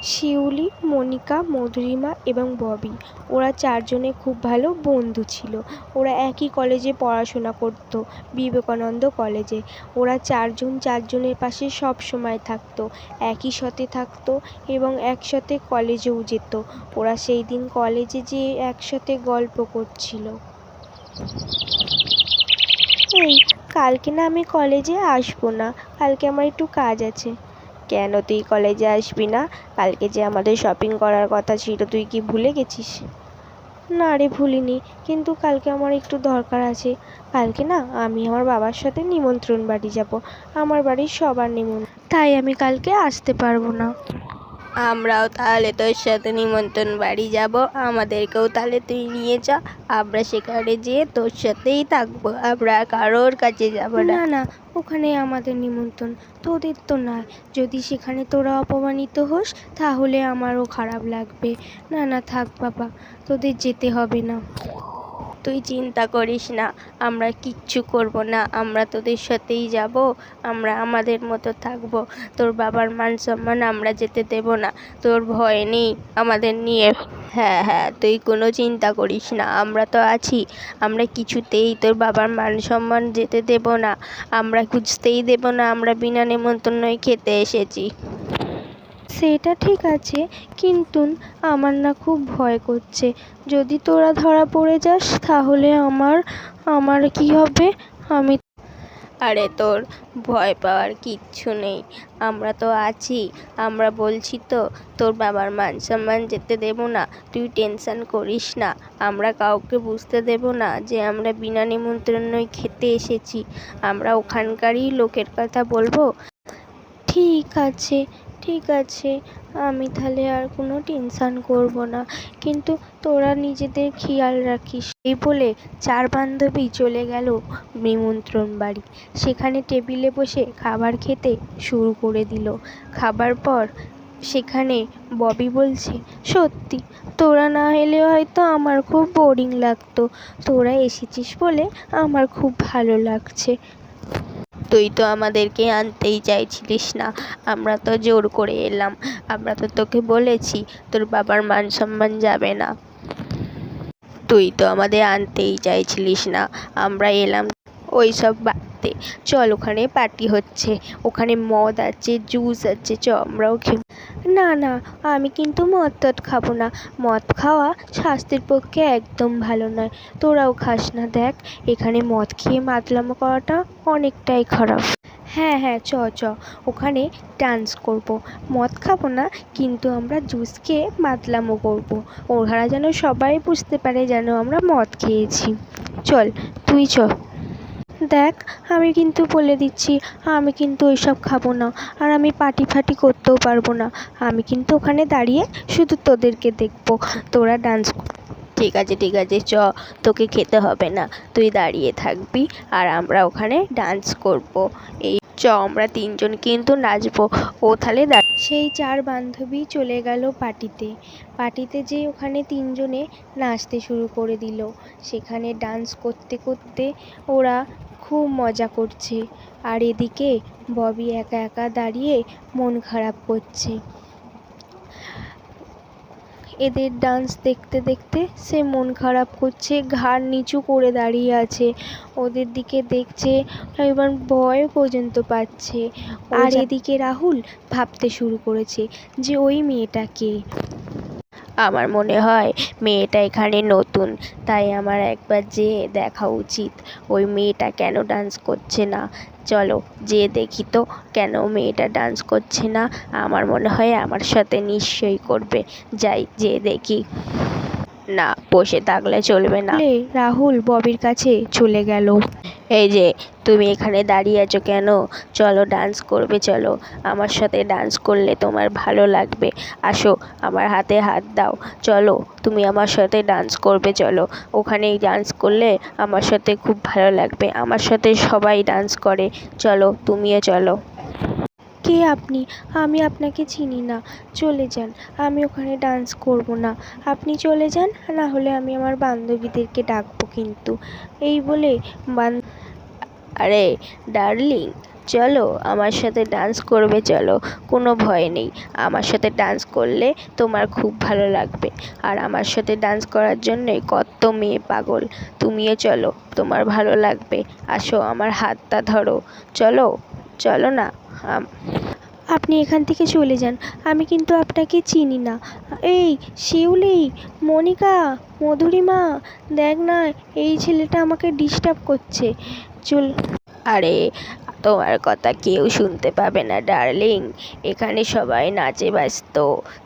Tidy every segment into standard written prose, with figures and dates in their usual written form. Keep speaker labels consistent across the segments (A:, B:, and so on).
A: শিউলি, মনিকা, মধুরিমা এবং ববি, ওরা চারজনে খুব ভালো বন্ধু ছিল। ওরা একই কলেজে পড়াশোনা করতো, বিবেকানন্দ কলেজে। ওরা চারজন চারজনের পাশে সব সময় থাকতো, একই সাথে থাকতো এবং একসাথে কলেজেও যেত। ওরা সেই দিন কলেজে যেয়ে একসাথে গল্প করছিল। এই, কালকে না আমি কলেজে আসবো না, কালকে আমার একটু কাজ আছে। কেন তুই কলেজে আসবি না? কালকে যে আমাদের শপিং করার কথা ছিল, তুই কি ভুলে গেছিস? না রে, ভুলিনি, কিন্তু কালকে আমার একটু দরকার আছে। কালকে না আমি আমার বাবার সাথে নিমন্ত্রণ বাড়ি যাব, আমার বাড়ির সবার নিমন্ত্রণ, তাই আমি কালকে আসতে পারবো না। আমরাও তাহলে তোর সাথে নিমন্ত্রণ বাড়ি যাব, আমাদেরকেও তাহলে তুই নিয়ে যা। আমরা সেখানে যেয়ে তোর সাথেই থাকবো, আমরা কারোর কাছে যাব না। না না, ওখানে আমাদের নিমন্ত্রণ, তোদের তো নয়। যদি সেখানে তোরা অপমানিত হোস তাহলে আমারও খারাপ লাগবে। না না, থাক বাবা, তোদের যেতে হবে না। তুই চিন্তা করিস না, আমরা কিচ্ছু করব না, আমরা তোদের সাথেই যাব, আমরা আমাদের মতো থাকব। তোর বাবার মান সম্মান আমরা যেতে দেব না, তোর ভয় নেই আমাদের নিয়ে। হ্যাঁ হ্যাঁ, তুই কোনো চিন্তা করিস না, আমরা তো আছি। আমরা কিছুতেই তোর বাবার মান সম্মান যেতে দেব না, আমরা খুঁজতেই দেব না, আমরা বিনা নেমন্তন্নই খেতে এসেছি। সেটা ঠিক আছে, কিন্তু আমার না খুব ভয় করছে। যদি তোরা ধরা পড়ে যাস তাহলে আমার কি হবে? আমি আরে তোর ভয় পাওয়ার কিচ্ছু নেই, আমরা তো আছি। আমরা বলছি তো, তোর বাবার মান সম্মান যেতে দেব না, তুই টেনশন করিস না। আমরা কাউকে বুঝতে দেব না যে আমরা বিনা নিমন্ত্রণই খেতে এসেছি, আমরা ওখানকারই লোকের কথা বলবো। ঠিক আছে, ঠিক আছে, আমি তাহলে আর কোনো টেনশন করব না, কিন্তু তোরা নিজেদের খেয়াল রাখিস। এই বলে চার বান্ধবী চলে গেল নিমন্ত্রণ বাড়ি। সেখানে টেবিলে বসে খাবার খেতে শুরু করে দিল। খাবার পর সেখানে ববি বলছে, সত্যি তোরা না এলে হয়তো আমার খুব বোরিং লাগতো, তোরা এসেছিস বলে আমার খুব ভালো লাগছে। তুই তো আমাদেরকে আনতেই চাইছিলিস না, আমরা তো জোর করে এলাম। আমরা তো তোকে বলেছি তোর বাবার মান সম্মান যাবে না, তুই তো আমাদের আনতেই চাইছিলিস না, আমরা এলাম। ওই সব বাদ দে, চল, ওখানে পার্টি হচ্ছে, ওখানে মদ আছে, জুস আছে, চ আমরাও না না, আমি কিন্তু মদ টদ খাবো না, মদ খাওয়া স্বাস্থ্যের পক্ষে একদম ভালো নয়। তোরাও খাস না, দেখ এখানে মদ খেয়ে মাতলামো করাটা অনেকটাই খারাপ। হ্যাঁ হ্যাঁ, চ চ, ওখানে ডান্স করব, মদ খাবো না, কিন্তু আমরা জুস খেয়ে মাতলামো করবো। ওরা যেন সবাই বুঝতে পারে যেন আমরা মদ খেয়েছি। চল, তুই চ। দেখ, আমি কিন্তু বলে দিচ্ছি, আমি কিন্তু ওইসব খাবো না, আর আমি পার্টি ফার্টি করতেও পারবো না। আমি কিন্তু ওখানে দাঁড়িয়ে শুধু তোদেরকে দেখবো, তোরা ডান্স। ঠিক আছে ঠিক আছে, চ, তোকে খেতে হবে না, তুই দাঁড়িয়ে থাকবি আর আমরা ওখানে ডান্স করব। এই চ, আমরা তিনজন কিন্তু নাচবো। ও তাহলে সেই চার বান্ধবী চলে গেল পার্টিতে। পার্টিতে যেয়ে ওখানে তিনজনে নাচতে শুরু করে দিল। সেখানে ডান্স করতে করতে ওরা খুব মজা করছে, আর এদিকে ববি একা একা দাঁড়িয়ে মন খারাপ করছে। এদের ডান্স দেখতে দেখতে সে মন খারাপ করছে, ঘাড় নিচু করে দাঁড়িয়ে আছে, ওদের দিকে দেখছে, এবার ভয় পর্যন্ত পাচ্ছে। আর এদিকে রাহুল ভাবতে শুরু করেছে যে ওই মেয়েটা কে। আমার মনে হয় মেয়েটা এখানে নতুন, তাই আমার একবার যেয়ে দেখা উচিত, ওই মেয়েটা কেন ডান্স করছে না। চলো যেয়ে দেখি তো, কেন মেয়েটা ডান্স করছে না। আমার মনে হয় আমার সাথে নিশ্চয়ই করবে, যাই যেয়ে দেখি। না, বসে থাকলে চলবে না। রাহুল ববির কাছে চলে গেল। এই যে, তুমি এখানে দাঁড়িয়ে আছো কেন? চলো ডান্স করবে, চলো আমার সাথে ডান্স করলে তোমার ভালো লাগবে। আসো, আমার হাতে হাত দাও, চলো তুমি আমার সাথে ডান্স করবে, চলো। ওখানেই ডান্স করলে আমার সাথে খুব ভালো লাগবে, আমার সাথে সবাই ডান্স করে, চলো তুমিও চলো। কে আপনি? আমি আপনাকে চিনি না, চলে যান, আমি ওখানে ডান্স করব না। আপনি চলে যান, না হলে আমি আমার বান্ধবীদেরকে ডাকবো কিন্তু। এই বলে আরে ডার্লিং, চলো আমার সাথে ডান্স করবে, চলো, কোনো ভয় নেই। আমার সাথে ডান্স করলে তোমার খুব ভালো লাগবে। আর আমার সাথে ডান্স করার জন্যে কত মেয়ে পাগল। তুমিও চলো, তোমার ভালো লাগবে। আসো, আমার হাতটা ধরো। চলো, চলো না। আপনি এখান থেকে চলে যান, আমি কিন্তু আপনাকে চিনি না। এই শিউলি, মনিকা, মধুরিমা, দেখ না, এই ছেলেটা আমাকে ডিস্টার্ব করছে। চল। আরে, তোমার কথা কেউ শুনতে পাবে না ডার্লিং, এখানে সবাই নাচে ব্যস্ত।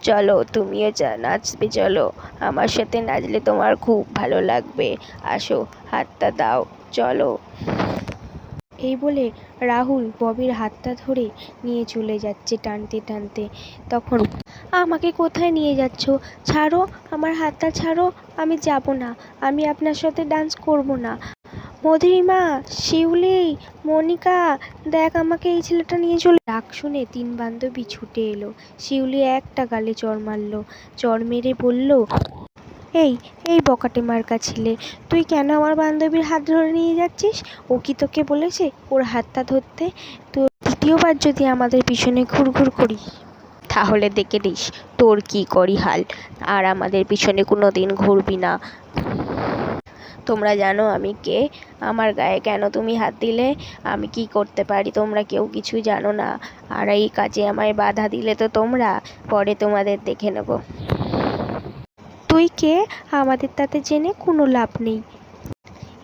A: চলো, তুমিও নাচবে, চলো, আমার সাথে নাচলে তোমার খুব ভালো লাগবে। আসো, হাতটা দাও, চলো। এই বলে রাহুল ববির হাতটা ধরে নিয়ে চলে যাচ্ছে টানতে টানতে। তখন, আমাকে কোথায় নিয়ে যাচ্ছ? ছাড়ো, আমার হাতটা ছাড়ো, আমি যাব না, আমি আপনার সাথে ডান্স করব না। মধুরিমা, শিউলি, মনিকা, দেখ আমাকে এই ছেলেটা নিয়ে চলে। ডাক শুনে তিন বান্ধবী ছুটে এলো। শিউলি একটা গালে চড় মারল, চড় মেরে বলল, এই এই বকাটে মার্কা ছেলে, তুই কেন আমার বান্ধবীর হাত ধরে নিয়ে যাচ্ছিস? ও কি তোকে বলেছে ওর হাতটা ধরতে? তো দ্বিতীয়বার যদি আমাদের পিছনে ঘুরঘুর করিস তাহলে দেখে নিস তোর কি করি হাল। আর আমাদের পিছনে কোনো দিন ঘুরবি না। তোমরা জানো আমি কে? আমার গায়ে কেন তুমি হাত দিলে? আমি কি করতে পারি তোমরা কেউ কিছু জানো না। আর এই কাজে আমায় বাধা দিলে তো তোমরা, পরে তোমাদের দেখে নেব। তুই কে? আমাদের তাতে জেনে কোনো লাভ নেই।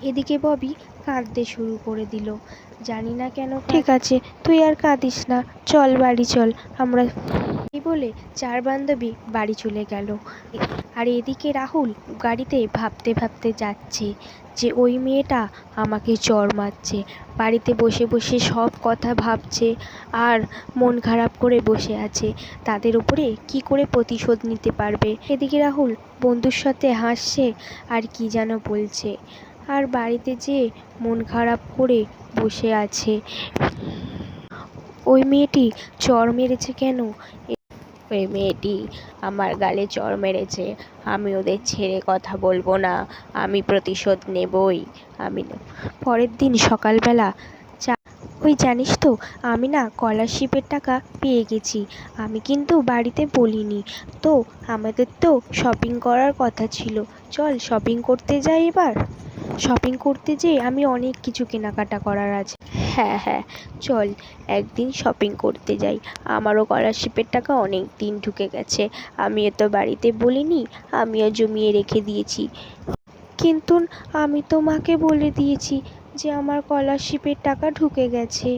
A: এদিকে ববি কাঁদতে শুরু করে দিল। জানি না কেন। ঠিক আছে, তুই আর কাঁদিস না, চল বাড়ি চল আমরা। এই বলে চার বান্ধবী বাড়ি চলে গেল। আর এদিকে রাহুল গাড়িতে ভাবতে ভাবতে যাচ্ছে যে ওই মেয়েটা আমাকে চড় মারছে। বাড়িতে বসে বসে সব কথা ভাবছে আর মন খারাপ করে বসে আছে। তাদের উপরে কি করে প্রতিশোধ নিতে পারবে। এদিকে রাহুল বন্ধুর সাথে হাসছে আর কি যেন বলছে, আর বাড়িতে যেয়ে মন খারাপ করে বসে আছে। ওই মেয়েটি চড় মেরেছে কেন? ওই মেয়েটি আমার গালে চড় মেরেছে, আমি ওদের ছেড়ে কথা বলবো না, আমি প্রতিশোধ নেবই। পরের দিন সকালবেলা, ওই জানিস তো, আমি না স্কলারশিপের টাকা পেয়ে গেছি। আমি কিন্তু বাড়িতে বলিনি তো। আমাদের তো শপিং করার কথা ছিল, চল শপিং করতে যাই এবার। শপিং করতে যেয়ে আমি অনেক কিছু কেনাকাটা করার আছে। হ্যাঁ হ্যাঁ, চল একদিন শপিং করতে যাই। আমারও স্কলারশিপের টাকা অনেক দিন ঢুকে গেছে, আমিও তো বাড়িতে বলিনি, আমিও জমিয়ে রেখে দিয়েছি। কিন্তু আমি তো মাকে বলে দিয়েছি যে আমার স্কলারশিপের টাকা ঢুকে গেছে।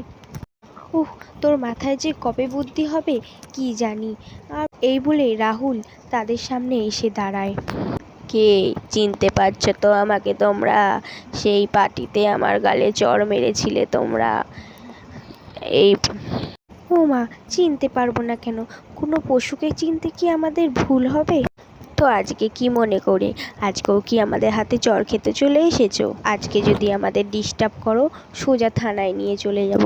A: উহ, তোর মাথায় যে কবে বুদ্ধি হবে কি জানি। আর এই বলে রাহুল তাদের সামনে এসে দাঁড়ায়। কে? চিনতে পারছো তো আমাকে তোমরা? সেই পার্টিতে আমার গালে চড় মেরেছিলে তোমরা। এই, ও মা, চিনতে পারবো না কেন? কোনো পশুকে চিনতে কি আমাদের ভুল হবে? তো আজকে কি মনে করে? আজকেও কি আমাদের হাতে চড় খেতে চলে এসেছো? আজকে যদি আমাদের ডিস্টার্ব করো, সোজা থানায় নিয়ে চলে যাব।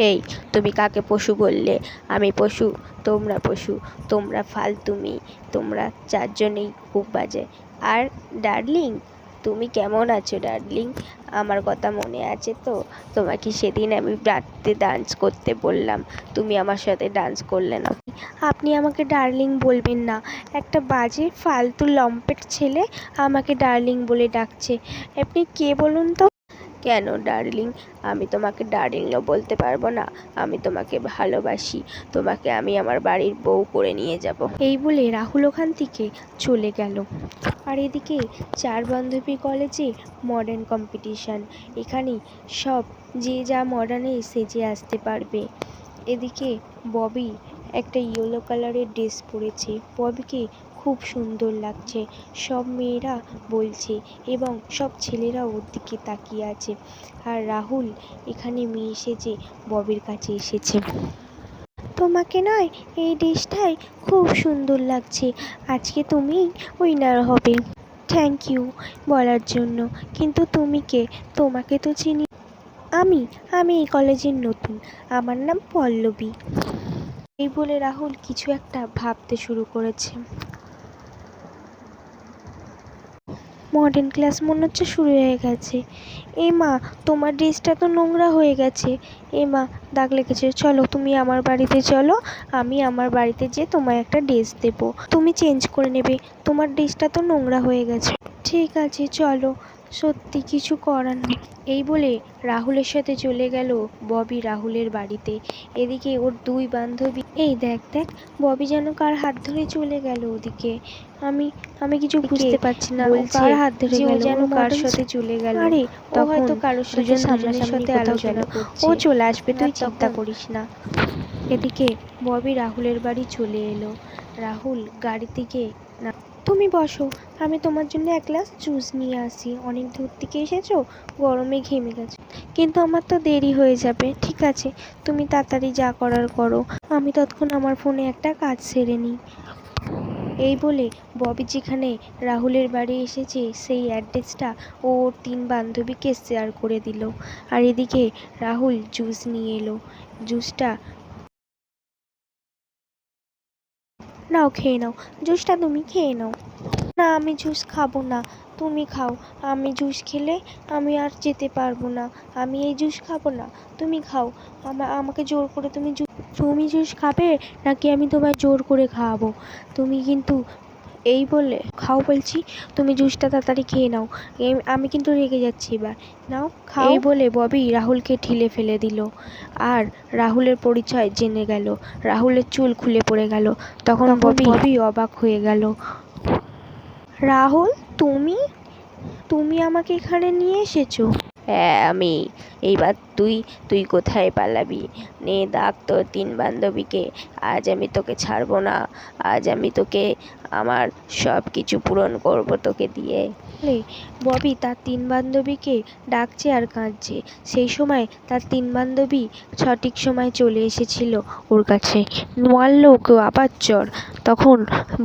A: এই, তুমি কাকে পশু বললে? আমি পশু? তোমরা পশু, তোমরা ফালতুমি, তোমরা চারজনেই খুব বাজে। আর ডার্লিং, তুমি কেমন আছো ডার্লিং? আমার কথা মনে আছে তো? তোমাকে সেদিন আমি রাত্রে ডান্স করতে বললাম, তুমি আমার সাথে ডান্স করলে না। আপনি আমাকে ডার্লিং বলবেন না, একটা বাজে ফালতু লম্পেট ছেলে আমাকে ডার্লিং বলে ডাকছে। আপনি কে বলুন তো? কেন ডার্লিং? আমি তোমাকে ডার্লিংও বলতে পারবো না? আমি তোমাকে ভালোবাসি, তোমাকে আমি আমার বাড়ির বউ করে নিয়ে যাব। এই বলে রাহুল ওখান থেকে চলে গেল। আর এদিকে চার বান্ধবী কলেজে মডার্ন কম্পিটিশান। এখানে সব যে যা মডার্নে সেজে আসতে পারবে। এদিকে ববি একটা ইয়েলো কালারের ড্রেস পরেছে, ববিকে খুব সুন্দর লাগছে, সব মেয়েরা বলছে এবং সব ছেলেরা ওর দিকে তাকিয়ে আছে। আর রাহুল এখানে মেয়ে সেজে ববির কাছে এসেছে। তোমাকে নয়, এই ড্রেসটাই খুব সুন্দর লাগছে, আজকে তুমি উইনার হবে। থ্যাংক ইউ বলার জন্য, কিন্তু তুমি কে? তোমাকে তো চিনি। আমি আমি এই কলেজের নতুন, আমার নাম পল্লবী। এই বলে রাহুল কিছু একটা ভাবতে শুরু করেছে। মডার্ন ক্লাস মনে হচ্ছে শুরু হয়ে গেছে। এ মা, তোমার ড্রেসটা তো নোংরা হয়ে গেছে। এ মা, দাগ লেগেছে। চলো তুমি আমার বাড়িতে চলো, আমি আমার বাড়িতে যেয়ে তোমায় একটা ড্রেস দেবো, তুমি চেঞ্জ করে নেবে, তোমার ড্রেসটা তো নোংরা হয়ে গেছে। ঠিক আছে চলো, সত্যি কিছু করার নেই। এই বলে রাহুলের সাথে চলে গেল ববি রাহুলের বাড়িতে। এদিকে ওর দুই বান্ধবী, এই দেখ দেখ, ববি যেন কার হাত ধরে চলে গেল ওদিকে। আমি আমি কিছু বুঝতে পারছি না, ও কার হাত ধরে গেল, যেন কার সাথে চলে গেল। আরে ও হয়তো কারোর সাথে সামনাসামনি আলোচনা করছে, ও চলে আসবে, তুই চিন্তা করিস না। এদিকে ববি রাহুলের বাড়ি চলে এলো। রাহুল গাড়ি থেকে, না তুমি বসো, আমি তোমার জন্য এক গ্লাস জুস নিয়ে আসি, অনেক দূর থেকে এসেছো, গরমে ঘেমে গেছো। কিন্তু আমার তো দেরি হয়ে যাবে। ঠিক আছে, তুমি তাড়াতাড়ি যা করার করো, আমি ততক্ষণ আমার ফোনে একটা কাজ সেরে নিই। এই বলে ববি যেখানে রাহুলের বাড়ি এসেছে সেই অ্যাড্রেসটা ও ওর তিন বান্ধবীকে শেয়ার করে দিল। আর এদিকে রাহুল জুস নিয়ে এলো। জুসটা নাও, খেয়ে নাও, জুসটা তুমি খেয়ে নাও। না, আমি জুস খাবো না, তুমি খাও। আমি জুস খেলে আমি আর যেতে পারবো না, আমি এই জুস খাবো না, তুমি খাও। আমাকে জোর করে তুমি জুস খাবে নাকি আমি তোমায় জোর করে খাওয়াবো? তুমি কিন্তু, এই বলে খাও বলছি, তুমি জুসটা তাড়াতাড়ি খেয়ে নাও, আমি কিন্তু রেগে যাচ্ছি এবার, নাও খাও। এই বলে ববি রাহুলকে ঠেলে ফেলে দিল আর রাহুলের পরিচয় জেনে গেল। রাহুলের চুল খুলে পড়ে গেল। তখন ববি অবাক হয়ে গেল। রাহুল, তুমি তুমি আমাকে এখানে নিয়ে এসেছো?
B: হ্যাঁ আমি। এইবার তুই তুই কোথায় পালাবি? নে ডাক তোর তিন বান্ধবীকে, আজ আমি তোকে ছাড়বো না, আজ আমি তোকে আমার সব কিছু পূরণ করব তোকে দিয়ে।
A: ববি তার তিন বান্ধবীকে ডাকছে আর কাঁদছে। সেই সময় তার তিন বান্ধবী সঠিক সময় চলে এসেছিল ওর কাছে, মারলো ওকে আবার চড়। তখন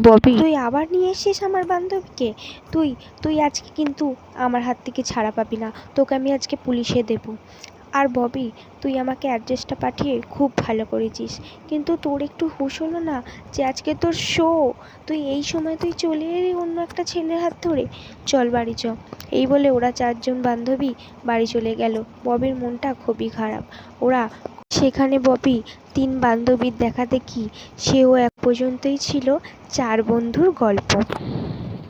A: ববি, তুই আবার নিয়ে এসেছিস আমার বান্ধবীকে? তুই তুই আজকে কিন্তু আমার হাত থেকে ছাড়া পাবি না, তোকে আমি আজকে পুলিশে দেবো। আর ববি, তুই আমাকে অ্যাড্রেসটা পাঠিয়ে খুব ভালো করেছিস, কিন্তু তোর একটু হুঁশ হলো না যে আজকে তোর শো, তুই এই সময় তুই চলে এলি অন্য একটা ছেলের হাত ধরে। চল বাড়ি চ। এই বলে ওরা চারজন বান্ধবী বাড়ি চলে গেল। ববির মনটা খুবই খারাপ। ওরা সেখানে ববি তিন বান্ধবীর দেখা দেখি, সেও এক পর্যন্তই ছিল চার বন্ধুর গল্প।